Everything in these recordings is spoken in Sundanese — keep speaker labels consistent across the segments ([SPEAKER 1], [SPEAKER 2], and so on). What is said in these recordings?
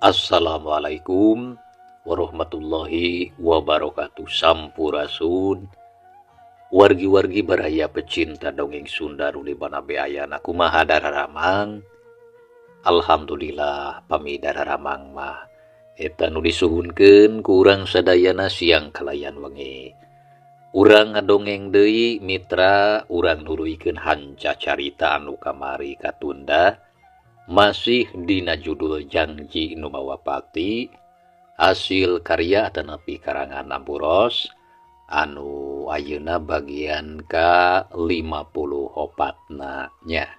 [SPEAKER 1] Assalamualaikum warahmatullahi wabarakatuh. Sampurasun. Wargi-wargi baraya pecinta dongeng Sunda ruli bana beayana kumaha dararamang. Alhamdulillah pami dararamang mah eta nu disuhunkeun ku urang sadayana siang kalayan wengi. Urang ngadongeng deui mitra urang nuruikeun hanca carita anu kamari katunda. Masih dina judul Janji Nu Mawapati, hasil karya tanapi karangan Ampuros anu ayeuna bagian ka 54 nya.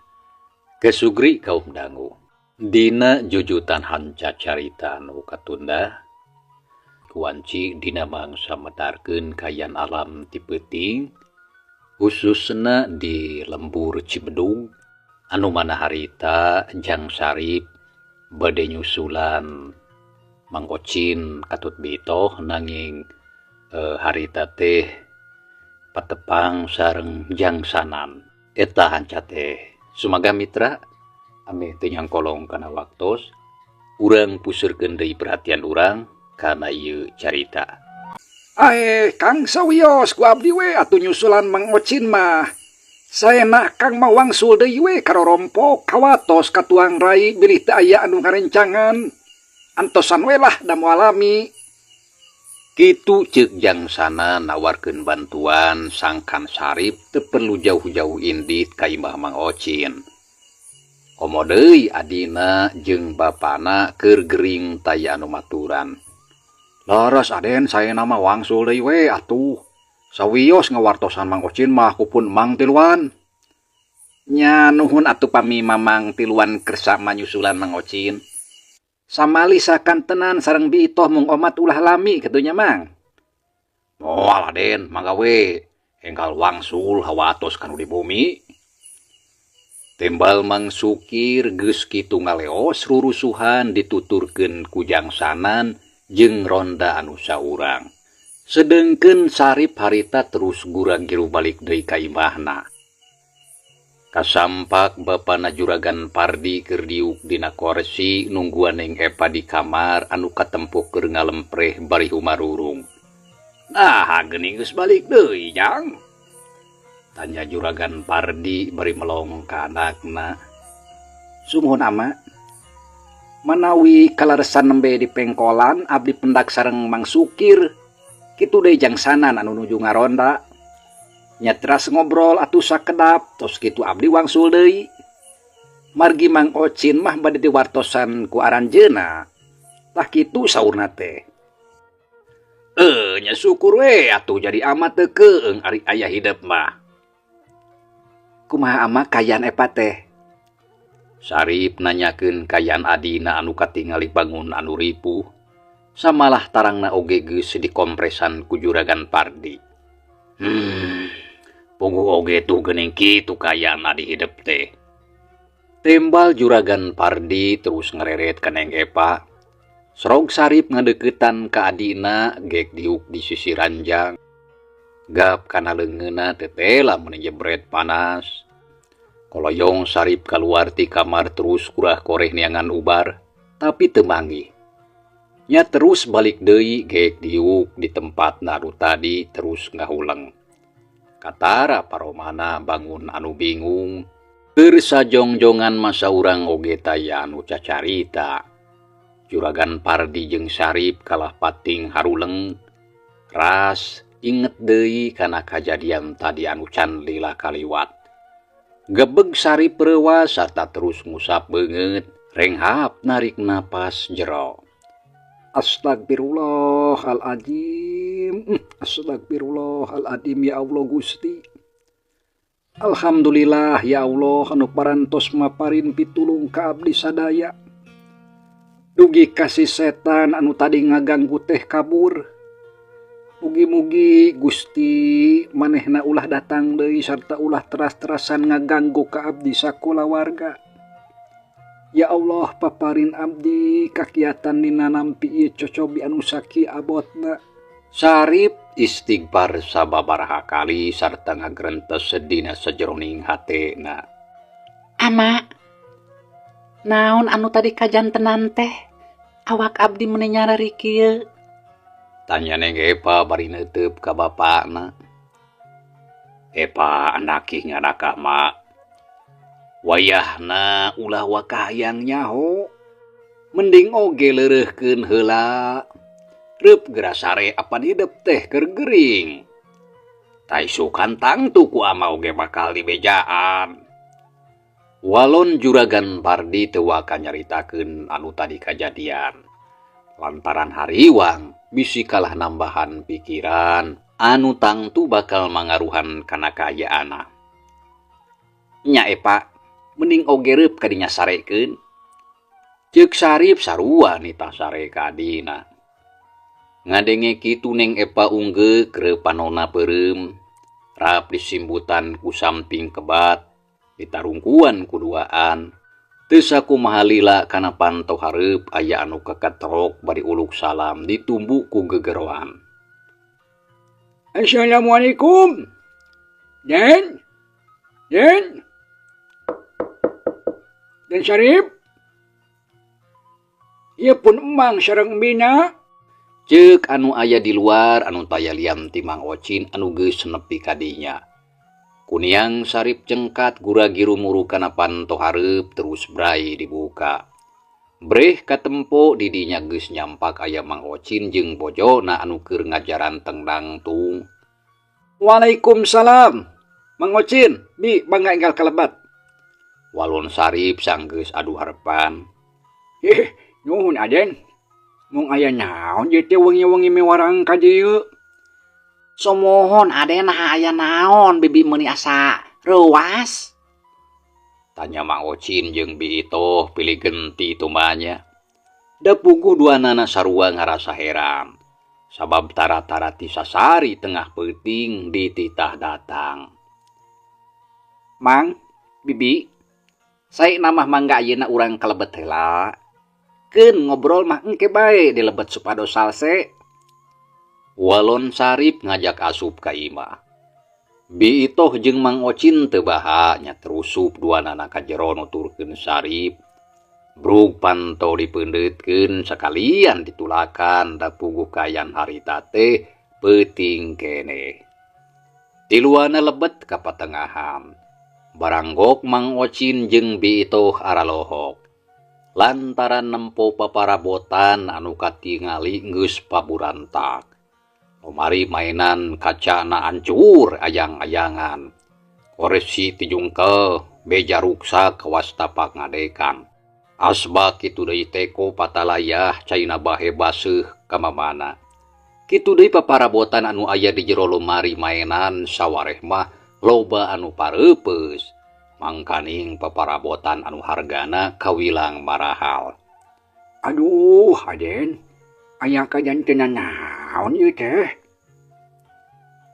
[SPEAKER 1] Kesugri kaum dangu dina jujutan hanca carita anu katunda kuanci dina mangsa medarkeun kayan alam ti peuting khususna di lembur Cibedung anu mana harita Jang Sarip bade nyusulan Mang Ocin Katut Bitoh nanging harita teh patepang sareng Jang Sanan eta hanca teh sumaga mitra ame teu nyangkolong kana waktos urang puseurkeun deui perhatian urang kana ieu carita.
[SPEAKER 2] Kang sawios ku abdi we atuh nyusulan Mang Ocin mah. Saena Kang mawangsul deui we karorompok kawatos katuang rai bilih teu aya anu ngarencangan. Antosan we lah da moal alami.
[SPEAKER 1] Kitu ceuk Jang Sanan nawarkeun bantuan sangkan Sarip teu perlu jauh-jauh indit ka imah Mang Ocin. Komo deui adina jeung bapana keur gering taya anu maturan.
[SPEAKER 2] Laras Aden saena mah wangsul deui we atuh. Sawios ngawartosan Mang Ocin mah kupun Mang Tiluan.
[SPEAKER 1] Nya nuhun atuh pami Mamang Tiluan kersa manyusulan Mang Ocin.
[SPEAKER 2] Samalisakan tenan sareng Bitoh mung omat ulah lami katunya Mang.
[SPEAKER 1] Moal Aden mangga we enggal wangsul hawatos kanu di bumi. Tembal Mang Sukir geus kitu ngaleos rurusuhan dituturkeun ku Jang Sanan jeung ronda anu saurang. Sedengkeun Sarip harita terus gura-giru balik deui ka imahna. Kasampak bapana Juragan Pardi keur diuk dina kursi nungguan ning Epa di kamar anu katempuk keur ngalempreh bari humarurung.
[SPEAKER 2] Nah, geuning geus balik deui, Jang.
[SPEAKER 1] Tanya Juragan Pardi bari melong ka anakna.
[SPEAKER 2] Sumuhun ama. Manawi kalaresan nembe di pengkolan abdi pendak sareng Mang Sukir. Kitu deui Jang Sanan anu nuju ngaronda. Nya teras ngobrol atuh sakedap tos kitu abdi wangsul deui. Margi Mang Ocin mah bade diwartosan ku aranjeunna. Tah kitu saurna teh.
[SPEAKER 1] Nya syukur we atuh jadi ama teu keung ari aya hideep mah.
[SPEAKER 2] Kumaha ama kayan Epa teh?
[SPEAKER 1] Sarip nanyakeun kayan adina anu katingali bangun anu ripuh. Samalah tarangna oge geus dikompresan ku Juragan Pardi. Puguh oge tuh geuning kitu kayana di hideep teh. Tembal Juragan Pardi terus ngereret ka Neng Epa. Srog Sarip ngadeuketan ka adina gek diuk di sisi ranjang. Gap kana leungeunna teh lamun jebret panas. Koloyong Sarip kaluar ti kamar terus kurah koreh neangan ubar tapi teu manggih. Nya terus balik deui geek diuk di tempat anu tadi terus ngahuleng. Katara paromana bangun anu bingung. Keur sajongjongan masa urang oge taya anu cacarita. Juragan Pardi jeung Sarip kalah pating haruleng. Ras inget deui kana kajadian tadi anu can lila kaliwat. Gebeg Sarip reuwas sarta terus ngusap beungeut renghap narik napas jero.
[SPEAKER 2] Astagfirullahaladzim. Astagfirullahaladzim ya Allah Gusti. Alhamdulillah ya Allah anu parantos maparin pitulung ka abdi sadaya. Dugi kasih setan anu tadi ngaganggu teh kabur. Mugi-mugi Gusti manehna ulah datang deui sarta ulah teras-terasan ngaganggu ka abdi sakula warga. Ya Allah paparin abdi kakiatan dina nampi ieu cocobi anu saki abotna.
[SPEAKER 1] Sarip istighfar sababaraha kali sarta ngagrentes sedina sajeroning hatena.
[SPEAKER 3] Ama, naon anu tadi kajantenan teh?
[SPEAKER 2] Awak abdi menenya kieu?
[SPEAKER 1] Tanya Neng Epa bari neuteup ka bapakna. Epa andaki ngadaka mak. Wayahna ulah wakahayang nyaho. Mending oge leureuhkeun heula. Reup geura sare apan hidup teh keur gering. Taisukan tangtu ku ama oge bakal dibejaan. Walon Juragan Pardi teu waka nyaritakeun anu tadi kajadian. Lantaran hariwang bisi kalah nambahan pikiran anu tangtu bakal mangaruhan kana kaayaana. Nya Epa, mending oge reup kadinya sarekeun. Ceuk Sarip sarua nita sare ka adina. Ngadenge kitu Neng Epa unggeuk reupanonna peureum, rap disimbutan ku samping kebat, ditarungkuan kuduaan. Teu sakumaha lila kana panto hareup aya anu kakatrok bari uluk salam ditumbu ku gegeroan. Assalamualaikum. Den Sarip. Ieu pun emang sareng embina. Ceuk anu aya di luar anu taya liam ti Mang Ocin anu geus nepi ka dinya. Kuniang Sarip cengkat guragi rumuru kana panto hareup terus brai dibuka. Breh katempo di dinya geus nyampak aya Mang Ocin jeung bojona anu keur ngajaran tengdang tung. Waalaikumsalam. Mang Ocin, bi bangga enggal kalebat. Walon Sarip sanggeus adu harepan. Nuhun Aden. Mung aya naon ieu teh wengi-wengi mewarang ka dieu? Somohon Aden aya naon bibi meuni asa reuas? Tanya Mang Ocin jeung Bi Itoh pilih genti tumanya. Da puguh duanana sarua ngarasa heran. Sabab tara-tara ti sasari tengah peuting dititah datang. Mang, Bibi, saya namah mangga ayeuna urang kalebet heula. Keun ngobrol mah engke bae di lebet supados salse. Walon Sarip ngajak asup ka imah. Bi Itoh jeung Mang Ocin teu baha nya terusup duanana ka jero nuturkeun Sarip. Brug panto dipeundeutkeun sakalian ditulakan da puguh kayan harita teh peuting keneh. Tiluana lebet ka patengahan. Baranggok Mang Ocin jeung Bi Itoh aralohok. Lantaran nempo paparabotan anu katingali geus paburantak. Omari mainan kacana ancur ayang-ayangan. Koresi tijungkel beja ruksak kawas tapak ngadekan. Asbak kitu deui teko patalayah caina bahe baseuh ka mamana. Kitu deui paparabotan anu aya di jero lemari mainan sawareh mah loba anu pareupeus. Mangkaning paparabotan anu hargana kawilang marahal. Aduh, Aden. Aya kajantenan naon ieu teh?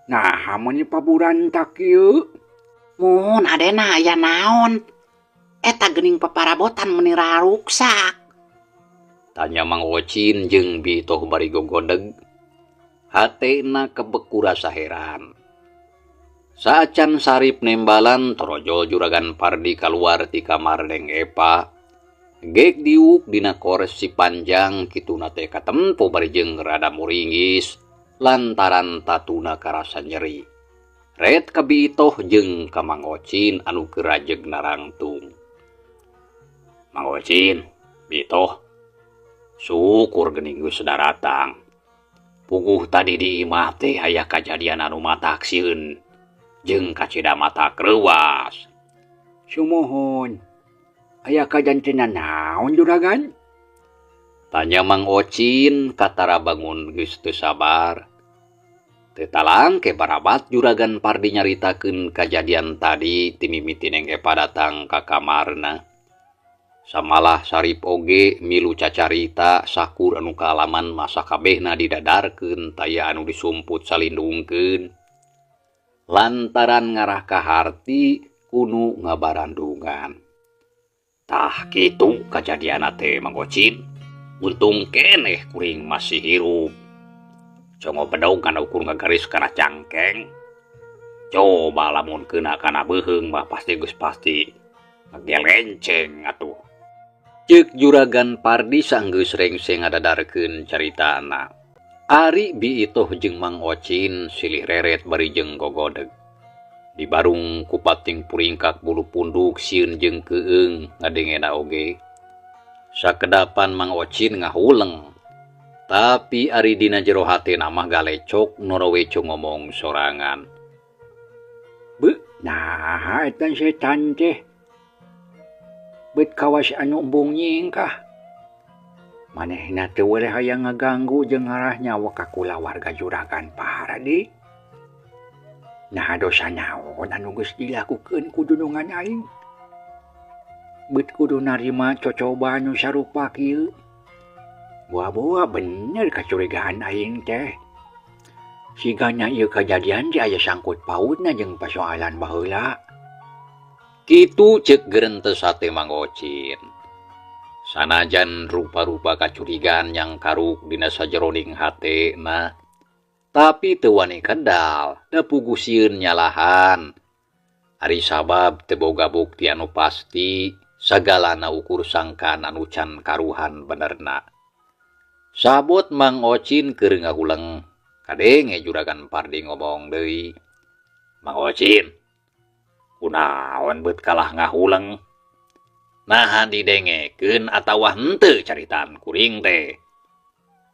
[SPEAKER 1] Nah, mun paburantak ieu? Mun Aden aya naon? Eta geuning paparabotan meuni raruksak. Tanya Mang Ocin jeung Bi Itoh bari gogodeg. Hatena kebeku rasa heran. Saacan Sarip nembalan torojol Juragan Pardi kaluar ti kamar Neng Epa. Gek diuk dina kores si panjang kituna teh katempo bari jeung rada muringis lantaran tatuna karasa nyeri. Ret ka Bi Itoh jeung ka Mang Ocin anu keur rajeg narangtung. Mang Ocin, Bi Itoh, syukur geuning geus datang. Puguh tadi di imah teh aya kajadian anu mataksieun jeung kacida mata kreuwas. Sumohon. Aya kajantenan naon Juragan? Tanya Mang Ocin katara bangun geus teu sabar. Teu talang ke barabat Juragan Pardi nyaritakeun kajadian tadi ti mimiti Neng Epa datang ka kamarna. Samalah Sarip oge milu cacarita sakur anu kaalaman masa kabehna didadarkeun taya anu disumput salindungkeun. Lantaran ngarah ka harti kudu ngabarandungan. Tah kitu kajadiana teh Mang Ocin. Untung keneh kuring masih hirup. Congo bedog kana ukur ngagaris kana cangkeng. Coba lamun keuna kana beuheung mah pasti geus pasti ngegelenceng atuh. Ceuk Juragan Pardi sanggeus rengseng ngadadarkeun caritana. Ari biitoh jeung Mang Ocin silih reret bari jeung gogodeg. Di barung kupating puringkak bulu punduk sieun jeung keueung ngadengena oge. Sakedapan Mang Ocin ngahuleng. Tapi ari dina jero hatena mah galecok noroweco ngomong sorangan.
[SPEAKER 2] Beuh, nah eta setan teh. Bet kawas anu embung nyingkah. Manehna teu weleh hayang ngaganggu jeung ngarah nyawa ka kulawarga Juragan Pardi. Nah dosa naon anu geus dilakukeun ku dunungan aing? Bet kudu narima cocoba anu sarupa kieu. Boa-boa bener kacurigaan aing teh. Sigana ieu kajadian teh aya sangkut pautna jeung pasoalan baheula.
[SPEAKER 1] Kitu ceuk geurentes hate Mang Ocin. Sanajan rupa-rupa kacurigaan yang karuk dina sajeroning hatena, tapi teu wani kendal, da puguh sieun nyalahan. Ari sabab teu boga bukti anu pasti, sagalana ukur sangkan anu can karuhan benerna. Sabot Mang Ocin keur ngahuleng, kadenge Juragan Pardi ngomong deui. Mang Ocin, kunaon beut kalah ngahuleng? Nahan didengekeun atawa henteu caritaan kuring teh?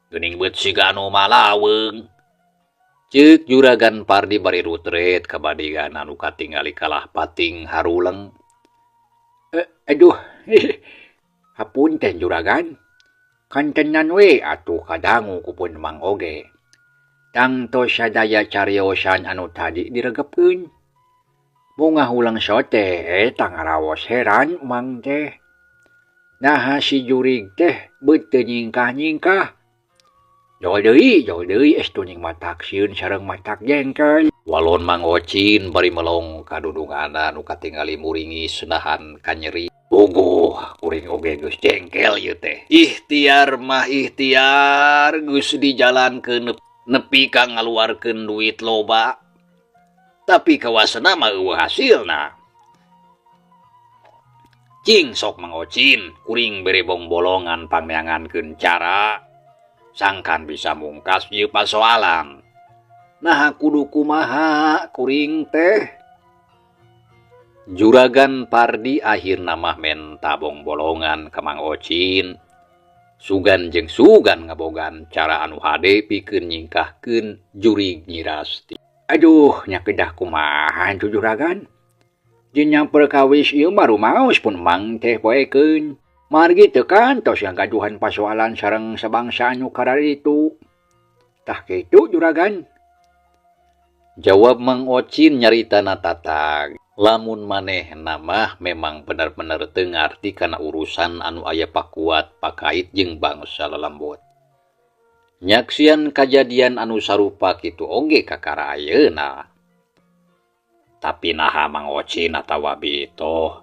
[SPEAKER 1] Geuning beut siga anu malaweung. Ceuk Juragan Pardi bari rutret ka badigan anu katingali kalah pating haruleng.
[SPEAKER 2] Aduh, hapunten Juragan. Kantenan we atuh kadangu kupun Mang oge. Tangtos sadaya cariosan anu tadi diregepkeun. Bunga hulang sote, eta ngarawos heran Mang teh. Nah si jurig teh beut teu nyingkah-nyingkah. Jol deui estuning matak sieun sareng matak jengkel.
[SPEAKER 1] Walon Mang Ocin bari melong ka dudunganna anu katingali muringi senahan kanyeri. Bogoh kuring oge geus jengkel ieu teh. Ikhtiar mah ikhtiar geus dijalankeun nepi ka ngaluarkeun duit loba. Tapi kawasana mah eueuh hasilna. Cing sok Mang Ocin, kuring bere bolongan pangneangankeun cara sangkan bisa mungkas ieu pasoalan. Nah kudu kumaha kuring teh? Juragan Pardi akhirna mah menta bolongan ka Mang Ocin. Sugan jeung sugan ngabogan cara anu hade pikeun nyingkahkeun jurig Nyi Rasti.
[SPEAKER 2] Aduh, nya kedah kumaha tu Juragan. Jeung perkawis ieu baru maos pun Mang teh poekeun. Margi teu kantos ngagaduhan pasoalan sareng sabangsa anu karar itu. Tah kitu Juragan.
[SPEAKER 1] Jawab Mang Ocin nyaritana tatag. Lamun manehna mah memang bener-bener teu ngarti kana urusan anu aya pakuat pakait jeung bangsa lelembut. Nyaksian kajadian anu sarupa kitu oge kakara ayeuna. Tapi naha Mang Ocin atawa bitoh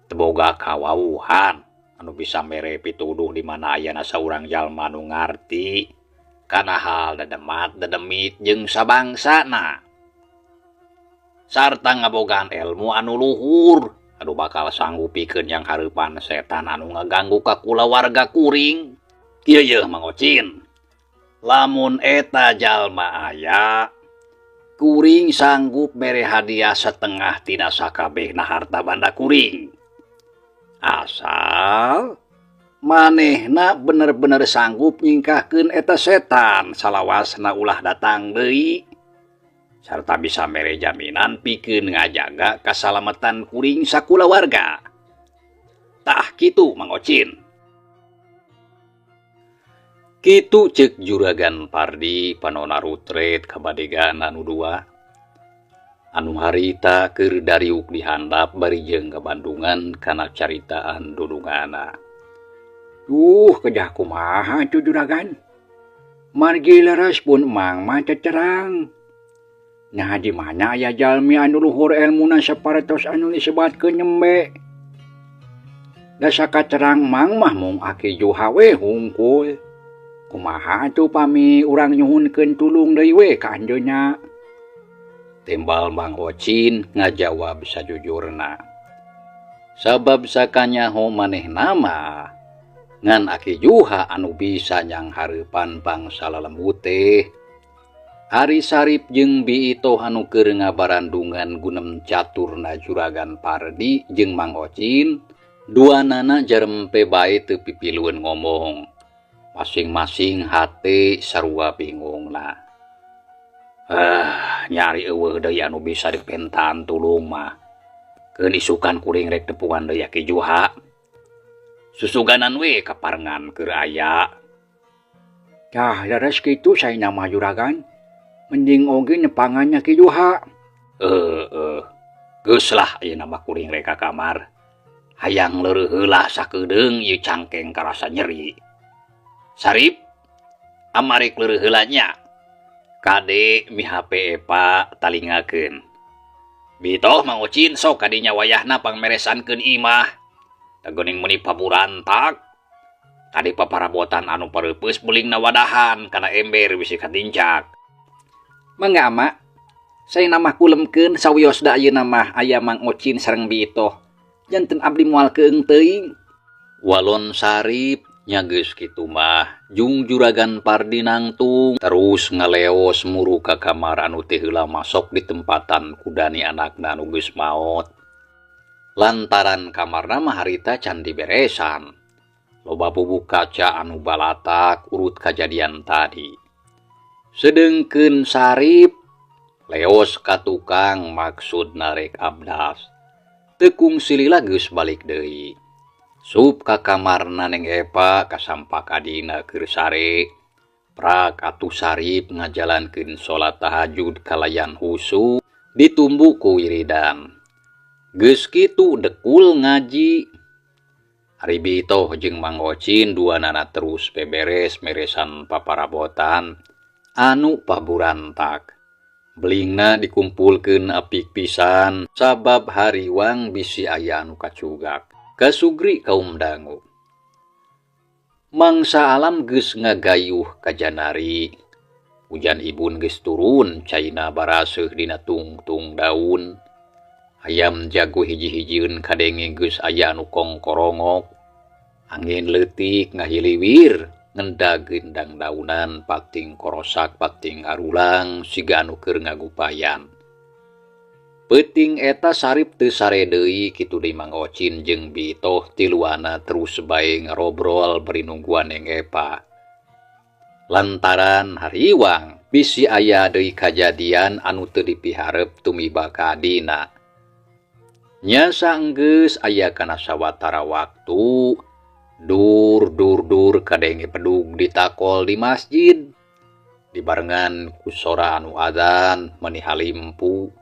[SPEAKER 1] teu boga kawawuhan anu bisa mere pituduh di mana ayana saurang jalma anu ngarti kana hal dedemat dedemit jeung sabangsana. Sarta ngabogaan ilmu anu luhur anu bakal sanggupikeun yang hareupan setan anu ngaganggu ka kulawarga kuring. Kieu yeuh Mang Ocin. Lamun eta jalma aya, kuring sanggup mere hadiah setengah tina sakabehna harta banda kuring. Asal manehna bener-bener sanggup nyingkahkeun eta setan salawasna ulah datang deui. Sarta bisa mere jaminan pikeun ngajaga kasalamatan kuring sakulawarga. Tah kitu Mang Ocin. Kitu ceuk Juragan Pardi panona rutret ka badegan anu dua. Anu harita keur dariuk dihandap bari jeung ka Bandungan kana caritaan dudungana.
[SPEAKER 2] Duh, kedah kumaha tu Juragan. Margi leres pun Mang mah terang. Nah di mana aya jalmi anu luhur elmuna saparetos anu disebatkeun nyembe. Da sakaterang Mang mah mung aki juha we hungkul. Kumaha atuh pami urang nyuhunkeun tulung deui we ka anjeunna.
[SPEAKER 1] Tembal Mang Ocin ngajawab sajujurna. Sabab sakanyaho maneh nama ngan Aki Juha anu bisa nyang hareupan bangsa lalembut teh. Ari Sarip jeung Biito anu keur ngabarandungan gunem caturna Juragan Pardi jeung Mang Ocin, duanana jarempe bae teu pipilueun ngomong. Masing-masing hate sarua bingungna. Nyari eueuh deui anu bisa dipentaan tulung mah. Keun isukan kuring rek tepungan deui Ki Juha. Susuganan we kaparengan keur aya.
[SPEAKER 2] Tah daras kitu saena mah Juragan. Mending oge nepangannya Ki Juha.
[SPEAKER 1] Geus lah ayeuna mah kuring rek ka kamar. Hayang leureuk heula sakedeung ieu cangkeng karasa nyeri. Sarip, amarek leureuk heula nya. Kade mihape Epa talingakeun. Bitoh Mang Ocin sok kadinya wayahna pangmeresankeun imah. Tagoning meuni paburantak. Kade paparabotan anu pareupeus belingna wadahan kana ember bisi katincak.
[SPEAKER 2] Mangga ama. Saena mah kulemkeun sawiosda ayeuna mah aya Mang Ocin sareng Bitoh. Janten abdi moal keung teuing.
[SPEAKER 1] Walon Sarip nya geus kitu mah jung Juragan Pardi nangtung terus ngaleos muru ka kamar anu teh heula masok di tempatan kudani anakna anu geus maot. Lantaran kamarna mah harita can diberesan. Loba bubuk kaca anu balatak urut kajadian tadi. Sedengkeun Sarip leos ka tukang maksud narek abdas. Tekung silila geus balik deui. Sup ka kamarna Neng Epa kasampak adina keur sare. Prak atuh Sarip ngajalankeun salat tahajud kalayan husu ditumbu ku wiridan. Geus kitu dekul ngaji. Ari Bitoh jeung Mang Ocin duanana terus beberes meresan paparabotan anu paburantak. Belingna dikumpulkeun apik pisan sabab hariwang bisi aya anu kacugak. Kasugri kaum dangu. Mangsa alam geus ngagayuh ka janari. Hujan ibun geus turun caina baraseuh dina tungtung daun. Hayam jago hiji-hijieun kadenge geus aya anu kongkorongok. Angin leutik ngahiliwir ngendag gendang daunan pating korosak pating arulang siga anu keur ngagupayan. Peuting eta Sarip teu sare deui kitu deui Mang Ocin jeung Bitoh tiluana terus bae ngarobrol bari nungguan Neng Epa. Lantaran hariwang bisi aya deui kajadian anu teu dipiharep tumiba ka adina. Nya saenggeus aya kana sawatara waktu dur kadenge pedug ditakol di masjid. Dibarengan ku sora anu adzan meuni halimpu.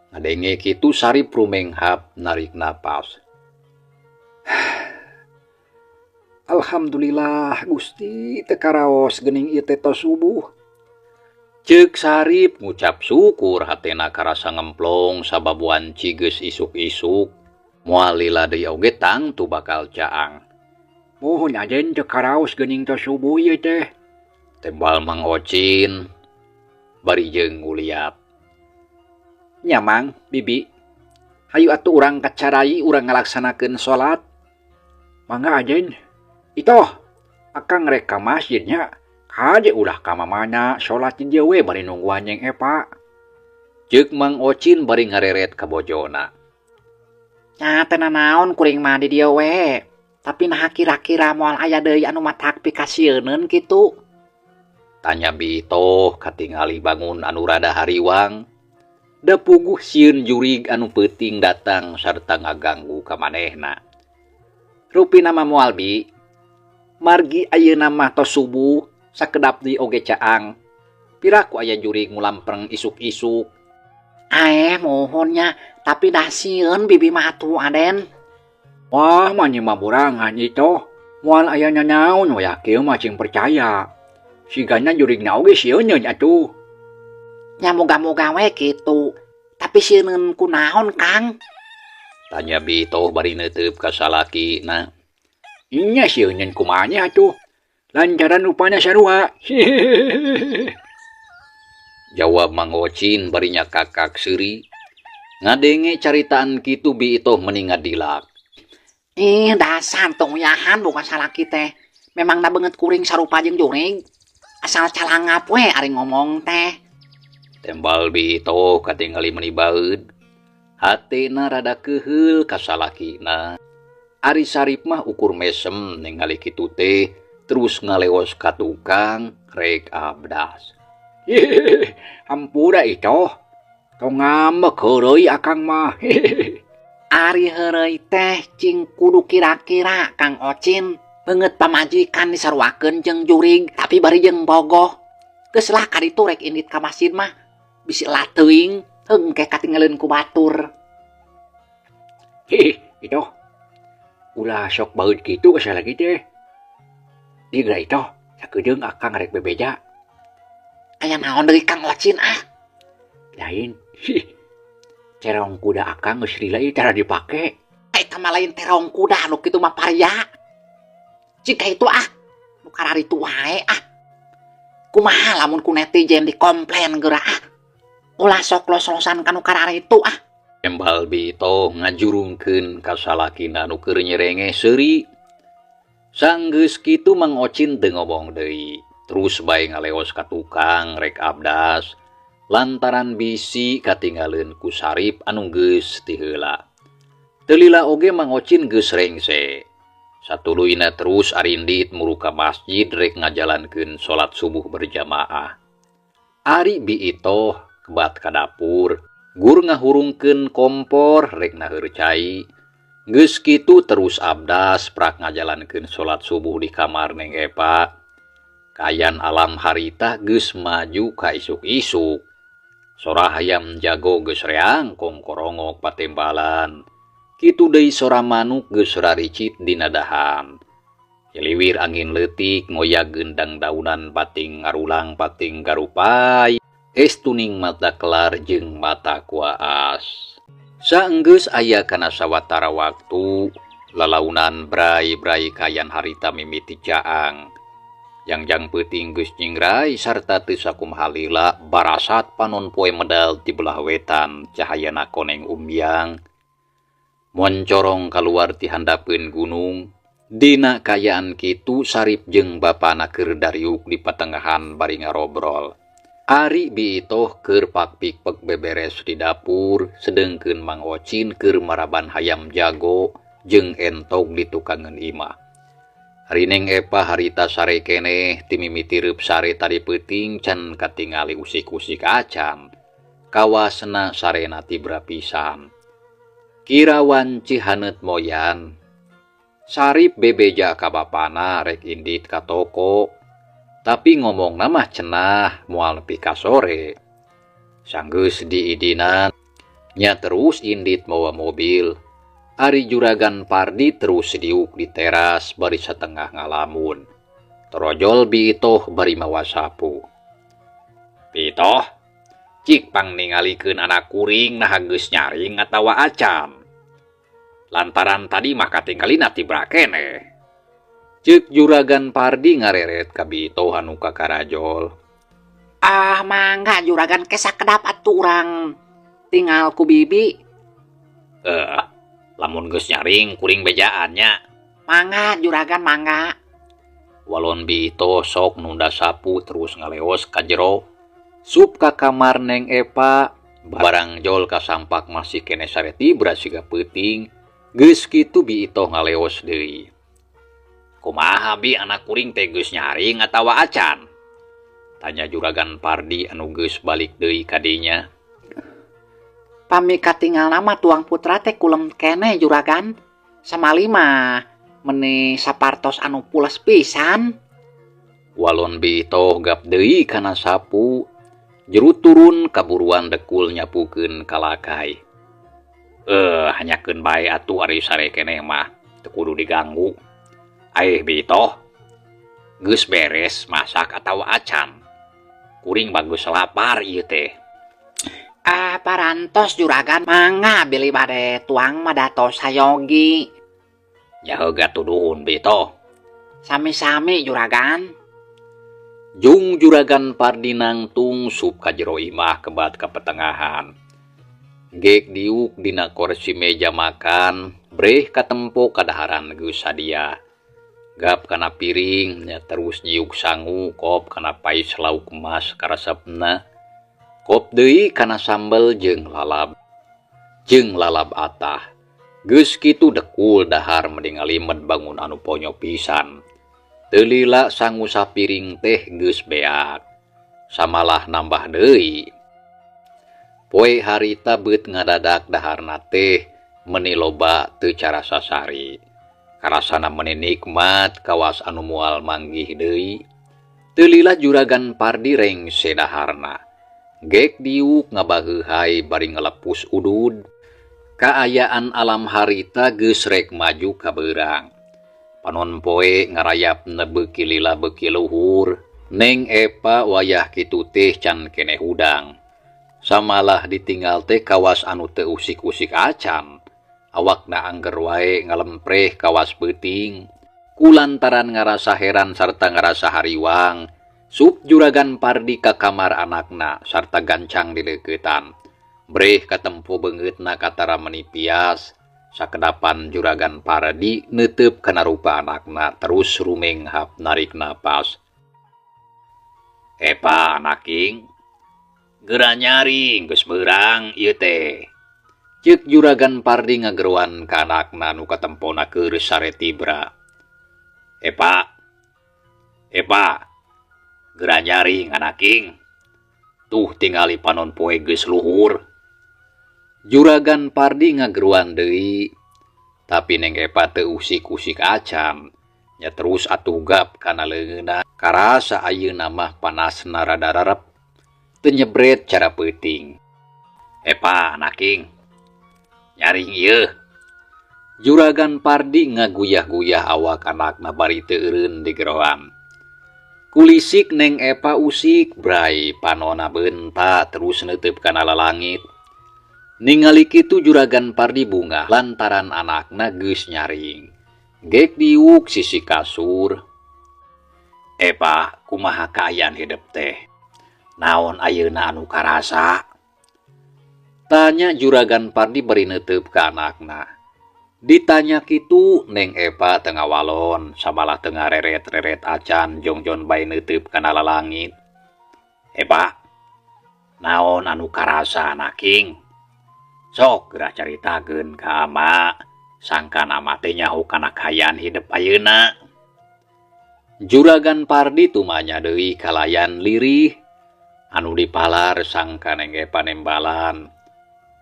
[SPEAKER 1] Ngadenge kitu Sarip rumenghap narik napas.
[SPEAKER 2] Alhamdulillah Gusti teu karaos geuning ieu teh tos subuh.
[SPEAKER 1] Ceuk Sarip ngucap syukur hatena karasa ngemplong sabab wanci geus isuk-isuk. Moal lila deui oge tangtu bakal caang.
[SPEAKER 2] Mohon ajen teu karaos geuning tos subuh ieu teh.
[SPEAKER 1] Tembal Mang Ocin bari jeung nguliat.
[SPEAKER 2] Nya Mang, Bibi. Hayu atuh urang kacarai urang ngalaksanakeun salat. Mangga ajen. Itoh, akang rek ka masjid nya. Kaje ulah ka mamana salat di dieu we bari nungguan Neng Epa.
[SPEAKER 1] Ceuk Mang Ocin bari ngareret ka bojona.
[SPEAKER 2] Nya teu nanaon kuring mah di dieu we. Tapi nah kira-kira moal aya deui anu matak pikasieun kitu.
[SPEAKER 1] Tanya Bitoh katingali bangun anu rada hariwang. Da puguh sieun jurig anu peuting datang sarta ngaganggu ka manehna.
[SPEAKER 2] Rupina mah moal Bi. Margi ayeuna mah tos subuh sakedap di oge caang. Piraku aya jurig ngulampreng isuk-isuk. Mohonnya tapi dah sieun Bibi mah atuh Aden. Wah, mah nyeuma burangan itu. Moal aya nanaon we kieu mah cing percaya. Sigana jurigna oge sieun atuh. Nya moga-moga we kitu. Tapi sieun kunaon Kang?
[SPEAKER 1] Tanya Bitoh bari neuteub ka salakina.
[SPEAKER 2] Nya sieun kumaha nya atuh? Lantaran rupana sarua.
[SPEAKER 1] Jawab Mang Ocin bari nya kakak seuri. Ngadenge caritaan kitu Bitoh meni ngadilak.
[SPEAKER 3] Ih, dasar tong uyahan bukan salah kita. Memang na banget kuring sarupa jeung jurig. Asal calangap we ari ngomong teh.
[SPEAKER 1] Tembal Bito katingali menibaeud. Hatina rada keheul ka salakina. Ari Sarip mah ukur mesem ningali kitu teh terus ngaleos ka tukang rek abdas.
[SPEAKER 2] Hehehe, hampura itu. Tong ngambek heureuy akang mah. Hehehe.
[SPEAKER 3] Ari heureuy teh cing kudu kira-kira Kang Ocin beungeut pamajikan disaruakeun jeung jurig tapi bari jeung bogoh. Geus lah kaditu rek indit ka masjid mah bisi lah teuing hengke katinggaleun ku batur.
[SPEAKER 2] Hehehe, itu. Ulah sok baeud kitu ka lagi teh. Digra itu, sakedeung akang rek bebeja.
[SPEAKER 3] Aya naon deui Kang Ocin ah?
[SPEAKER 2] Lain. Cerong kuda akang geus lila ieu cara dipake.
[SPEAKER 3] Eta mah lain terong kuda nu kitu mah paria. Jika itu ah, nu kararitu wae ah. Kumaha lamun ku netizen dikomplain geura ah. Ulah sok los-losan kanu kararitu ah.
[SPEAKER 1] Tembal Bito ngajurungkeun ka salakina nu keur nyerenge seuri. Sanggeus kitu Mang Ocin teu ngomong deui. Terus bae ngaleos ka tukang rek abdas. Lantaran bisi katinggaleun ku Sarip anu geus ti heula. Teu lila oge Mang Ocin geus rengse. Satuluyna terus arindit muru ka masjid rek ngajalankeun salat subuh berjamaah. Ari Biito kebat ka dapur, gur ngahurungkeun kompor rek naeur cai. Geus kitu terus abdas prak ngajalankeun salat subuh di kamar Neng Epa. Kayan alam harita geus maju ka isuk-isuk. Sora hayam jago geus reang kongkorongok patembalan. Kitu deui sora manuk geus raricit dina dahan. Hiliwir angin leutik ngoyak gendang daunan pating ngarulang pating garupai. Estuning mata kelar jeung mata kuaas. Saenggeus aya kana sawatara waktu, lalaunan brai-brai kayan harita mimiti caang. Jangjang peuting geus nyingrai sarta teu sakumaha lila barasat panon poe medal ti belah wetan cahayana koneng umyang. Moncorong kaluar ti handapeun gunung. Dina kayaan kitu Sarip jeung bapana keur dariuk di patengahan bari ngarobrol. Ari Biito keur pakpik-pek beberes di dapur, sedengkeun Mang Ocin keur maraban hayam jago jeung entog di tukangeun imah. Hari Neng Epa harita sare keneh ti mimiti reup sare tadi peuting can katingali usik-usik acan. Kawasna sarena ti berapisan. Kirawan cihaneut moyan. Sarip bebeja ka bapana rek indit ka toko. Tapi ngomongna mah cenah moal nepi ka sore. Sanggeus diidinan nya terus indit mawa mobil. Ari juragan Pardi terus diuk di teras bari satengah ngalamun. Torojol Biito bari mawa sapu. Biito, cik pang ningalikeun anak kuring nah geus nyaring atawa acan. Lantaran tadi mah katinggalina ti brakene. Ceuk juragan Pardi ngareret ka Biito anu kakarajol.
[SPEAKER 3] Ah, mangga juragan kesakedap atuh urang tinggal ku bibi.
[SPEAKER 1] Lamun geus nyaring kuring bejaannya.
[SPEAKER 3] Mangga juragan mangga.
[SPEAKER 1] Walon Biito sok nunda sapu terus ngaleos ka jero. Sup ka kamar Neng Epa. Barang jol ka sampak masih kene sare tibra siga peuting. Geus kitu Biito ngaleos deui. Kumaha bi anak kuring teh geus nyaring atawa acan? Tanya juragan Pardi anu geus balik deui ka dinya.
[SPEAKER 3] Pami katinggal nama tuang putra teh kulem kene juragan. Samali mah meni sapartos anu pules pisan.
[SPEAKER 1] Walon Biito gap deui kana sapu. Jeru turun kaburuan dekul nyapukeun kalakai. Hanyakeun bae atuh ari sare keneh mah teu kudu diganggu. Biito, geus beres masak atawa acan? Kuring bagus lapar ieu teh.
[SPEAKER 3] Parantos juragan mangga beli bade tuang madato sayogi.
[SPEAKER 1] Nya heula tuduhun Biito.
[SPEAKER 3] Sami-sami juragan.
[SPEAKER 1] Jung juragan Pardi nangtung sup ka jero imah kebat ka petengahan. Gek diuk dina kursi meja makan, breh katempo kadaharan geus sadia. Gap kana piring nya terus nyiuk sangu kop kana pais lauk emas karesepna. Kop deui kana sambel jeung lalab. Jeung lalab atah. Geus kitu dekul dahar mendingali med bangun anu ponyo pisan. Teu lila sangu sapiring teh geus beak. Samalah nambah deui. Poe harita beut ngadadak daharna teh meuni loba teu cara sasari. Karasana meuni nikmat kawas anu moal manggih deui. Teu lila juragan Pardi rengse daharna. Gek diuk ngabageuhai bari ngalepus udud. Kaayaan alam harita geus rek maju ka beurang. Panon poe ngarayapna beuki lila beuki luhur. Neng Epa wayah kitu teh can keneh hudang. Samalah ditinggal teh kawas anu teu usik-usik acan. Awakna angger wae ngalempreh kawas beuting. Kulantaran ngarasa heran sarta ngarasa hariwang, sup juragan Pardi ka kamar anakna sarta gancang di deuketan. Breh katempo beungeutna katara menipias, sakedapan juragan Pardi neuteup kana rupa anakna terus rumenghap narik napas. Epa anaking, geura nyaring geus beurang ieu teh. Ceuk juragan Pardi ngageruan ka anakna nu katempona keur sare tibra. Epa, geura nyaring anaking. Tuh tingali panon poe geus luhur. Juragan Pardi ngageruan deui, tapi Neng Epa teu usik-usik acan. Nya terus atuh gap kana leungeunna karasa ayeuna mah panasna rada rarep. Teu nyebret cara peuting. Epa anaking, nyaring ieu. Juragan Pardi ngaguyah-guyah awak anakna bari teu eureun digeroan. Kulisik Neng Epa usik bray panonna beunta terus neuteup kana lalangit. Ningali kitu juragan Pardi bunga lantaran anakna geus nyaring. Gek diuk sisi kasur. Epa, kumaha kaayaan hidup teh? Naon ayeuna anu karasa? Tanya juragan Pardi bari neuteup ka anakna. Ditanya kitu Neng Epa teu ngawalon, sabalah teu ngareret-reret acan jongjon bae neuteup kana lalangit. Epa, naon anu karasa anaking? Sok geura caritakeun ka ama, sangkan ama teh nyaho kana kaayaan hidup ayeuna. Juragan Pardi tumanya deui kalayan lirih anu dipalar sangka Neng Epa nembalan.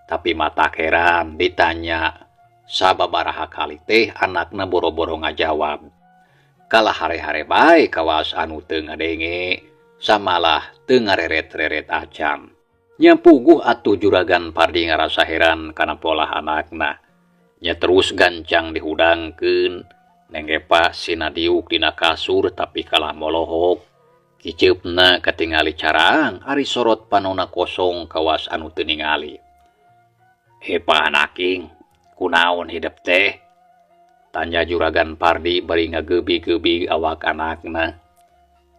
[SPEAKER 1] Tapi mata heran ditanya sababaraha kali teh anakna boro-boro ngajawab. Kalah hare-hare bae kawas anu teu ngadenge, samalah teu ngareret-reret acan. Nya puguh atuh juragan Pardi ngarasa heran kana pola anakna. Nya terus gancang dihudangkeun. Neng Epa sina diuk dina kasur tapi kalah molohok. Kiceupna katingali carang ari sorot panonna kosong kawas anu teu ningali. Epa anaking, kunaon hidup teh? Tanya juragan Pardi bari ngageubi-geubi awak anakna.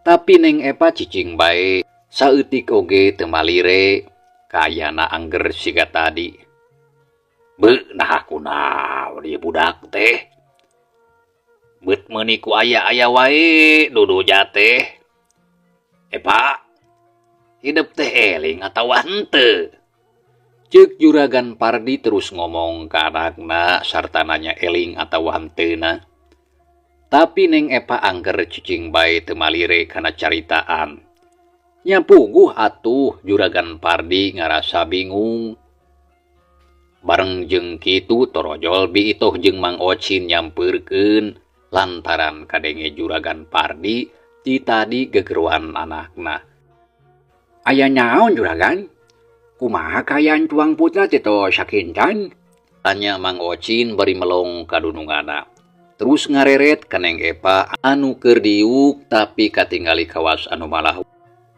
[SPEAKER 1] Tapi Neng Epa cicing bae, saeutik oge teu malire, kaayana angger siga tadi. Beu nah kunaon ieu budak teh? Beut meuni ku aya-aya wae dudu jateh. Epa, hidup teh eling atawa henteu? Ceuk juragan Pardi terus ngomong ka anakna sarta nanya eling atawa hanteuna. Tapi Neng Epa angger cicing bae teu malire kana caritaan. Nya puguh atuh juragan Pardi ngarasa bingung. Bareng jeung kitu torojol biitoh jeung Mang Ocin nyampeurkeun lantaran kadenge juragan Pardi ti tadi gegeruan anakna.
[SPEAKER 2] Aya naon juragan? Kumaha kaayaan tuang putra teh to sakincan?
[SPEAKER 1] Tanya Mang Ocin bari melong ka dunungana. Terus ngareret ka Neng Epa anu keur diuk tapi katingali kawas anu malah.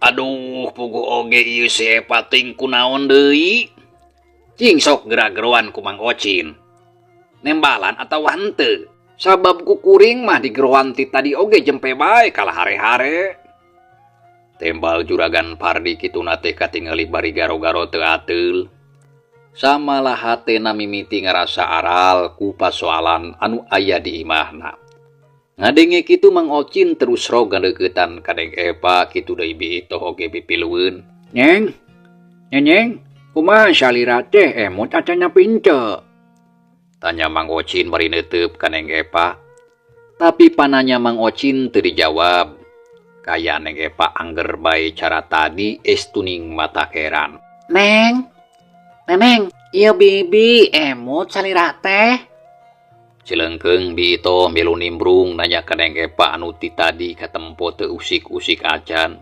[SPEAKER 1] Aduh, puguh oge ieu si Epa ting kunaon deui? Cing sok geura-geruan ku Mang Ocin. Nembalan atawa henteu? Sabab ku kuring mah digeruan ti tadi oge jempe bae kalah hare-hare. Tembal juragan Pardi kituna teh katingali bari garo-garo teu ateul. Samalah hatena mimiti ngerasa aral ku pasoalan anu aya di imahna. Ngadenge kitu Mang Ocin terus roga deketan kadeng Epa kitu deui bito oge pipilueun.
[SPEAKER 2] Nyeng, nyeng, kumaha salira teh emot acana pince.
[SPEAKER 1] Tanya Mang Ocin bari neuteup kadeng Epa. Tapi pananya Mang Ocin teu dijawab. Kaya Neng Epa angger bae cara tadi estuning mata keran.
[SPEAKER 3] Neng, Neneng, iya bibi emot salira teh.
[SPEAKER 1] Cileungkeung bito milu nimbrung nanya kadeng Epa anu ti tadi katempo teu usik-usik acan.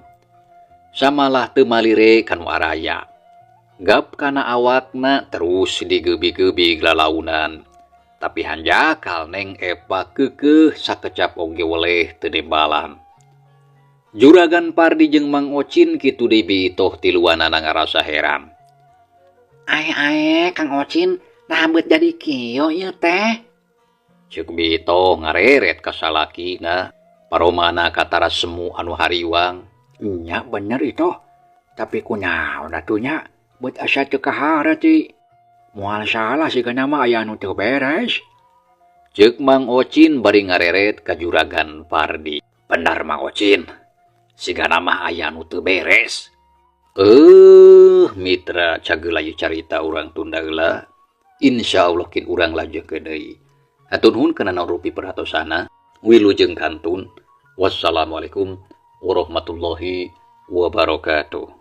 [SPEAKER 1] Samalah teu malire kanu araya. Gap kana awakna terus digebi-gebi lalaunan. Tapi hanjakal Neng Epa keukeuh sakecap oge weleh teu dembalan. Juragan Pardi jeung Mang Ocin kitu deui bitoh tiluanana ngarasa heran.
[SPEAKER 3] Ae Kang Ocin, nah beut jadi kieu ieu teh.
[SPEAKER 1] Ceuk bito ngareret ka salakina, paromana katara semu anu hariwang.
[SPEAKER 2] Nya bener itu. Tapi kunaon atunya buat asa teu kahara ti. Moal salah sigana mah aya anu teu beres.
[SPEAKER 1] Ceuk Mang Ocin bari ngareret ka Juragan Pardi.
[SPEAKER 2] Benar Mang Ocin. Sigana mah aya anu teu beres.
[SPEAKER 1] Mitra cagelayu carita urang tunda heula. Insyaallah kin urang lajekeun deui. Hatur nuhun kana rupi perhatosana. Wilujeng kantun. Wassalamualaikum warahmatullahi wabarakatuh.